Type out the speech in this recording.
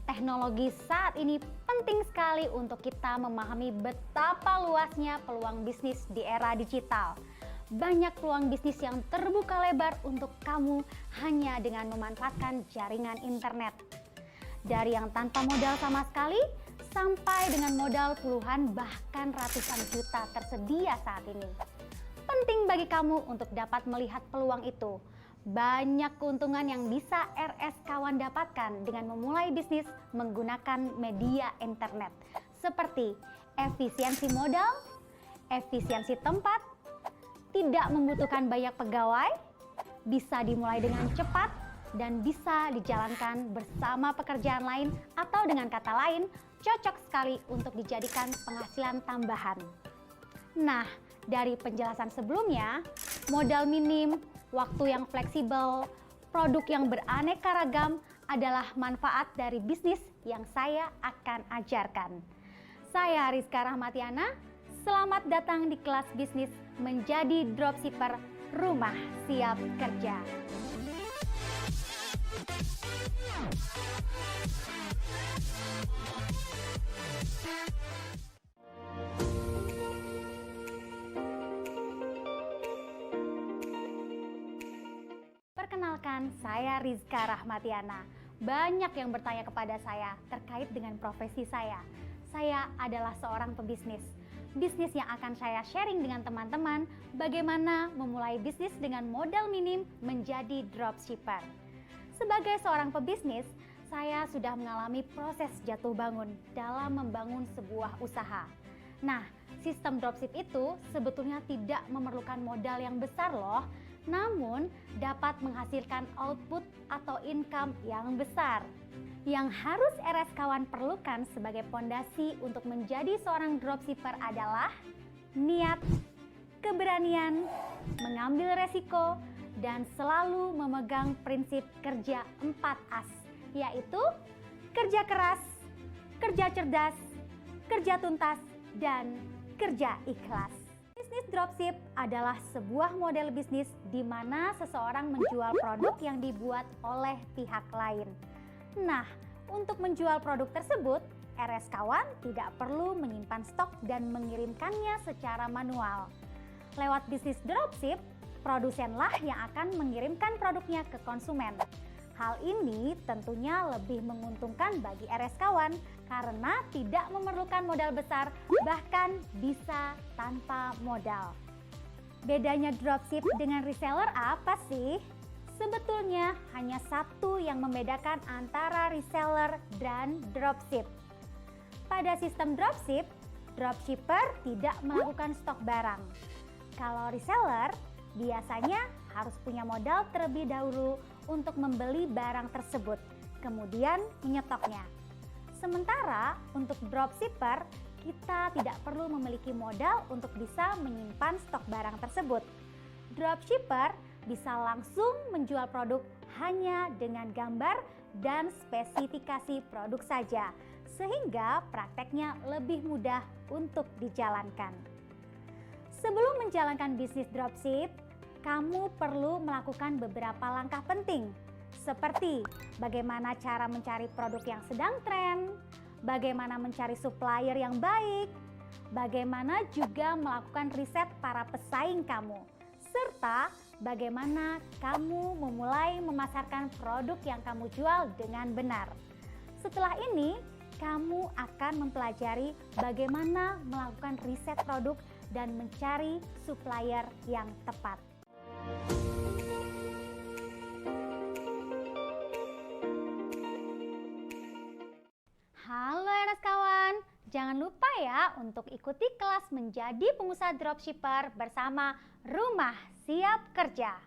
Teknologi saat ini penting sekali untuk kita memahami betapa luasnya peluang bisnis di era digital. Banyak peluang bisnis yang terbuka lebar untuk kamu hanya dengan memanfaatkan jaringan internet. Dari yang tanpa modal sama sekali, sampai dengan modal puluhan bahkan ratusan juta tersedia saat ini. Penting bagi kamu untuk dapat melihat peluang itu. Banyak keuntungan yang bisa RS Kawan dapatkan dengan memulai bisnis menggunakan media internet, seperti efisiensi modal, efisiensi tempat, tidak membutuhkan banyak pegawai, bisa dimulai dengan cepat, dan bisa dijalankan bersama pekerjaan lain atau dengan kata lain, cocok sekali untuk dijadikan penghasilan tambahan. Nah, dari penjelasan sebelumnya, modal minim, waktu yang fleksibel, produk yang beraneka ragam adalah manfaat dari bisnis yang saya akan ajarkan. Saya Rizka Rahmatiana, selamat datang di kelas bisnis menjadi dropshipper rumah siap kerja. Perkenalkan, saya Rizka Rahmatiana. Banyak yang bertanya kepada saya terkait dengan profesi saya. Saya adalah seorang pebisnis. Bisnis yang akan saya sharing dengan teman-teman bagaimana memulai bisnis dengan modal minim menjadi dropshipper. Sebagai seorang pebisnis, saya sudah mengalami proses jatuh bangun dalam membangun sebuah usaha. Nah, sistem dropship itu sebetulnya tidak memerlukan modal yang besar loh, namun dapat menghasilkan output atau income yang besar. Yang harus RS Kawan perlukan sebagai pondasi untuk menjadi seorang dropshipper adalah niat, keberanian, mengambil resiko, dan selalu memegang prinsip kerja 4As, yaitu kerja keras, kerja cerdas, kerja tuntas, dan kerja ikhlas. Bisnis dropship adalah sebuah model bisnis di mana seseorang menjual produk yang dibuat oleh pihak lain. Nah, untuk menjual produk tersebut, RS Kawan tidak perlu menyimpan stok dan mengirimkannya secara manual. Lewat bisnis dropship, produsenlah yang akan mengirimkan produknya ke konsumen. Hal ini tentunya lebih menguntungkan bagi RS Kawan karena tidak memerlukan modal besar, bahkan bisa tanpa modal. Bedanya dropship dengan reseller apa sih? Sebetulnya hanya satu yang membedakan antara reseller dan dropship. Pada sistem dropship, dropshipper tidak melakukan stok barang. Kalau reseller, biasanya harus punya modal terlebih dahulu untuk membeli barang tersebut, kemudian menyetoknya. Sementara untuk dropshipper, kita tidak perlu memiliki modal untuk bisa menyimpan stok barang tersebut. Dropshipper bisa langsung menjual produk hanya dengan gambar dan spesifikasi produk saja, sehingga prakteknya lebih mudah untuk dijalankan. Sebelum menjalankan bisnis dropship, kamu perlu melakukan beberapa langkah penting, seperti bagaimana cara mencari produk yang sedang tren, bagaimana mencari supplier yang baik, bagaimana juga melakukan riset para pesaing kamu, serta bagaimana kamu memulai memasarkan produk yang kamu jual dengan benar. Setelah ini, kamu akan mempelajari bagaimana melakukan riset produk dan mencari supplier yang tepat. Halo RS Kawan, jangan lupa ya untuk ikuti kelas menjadi pengusaha dropshipper bersama Rumah Siap Kerja.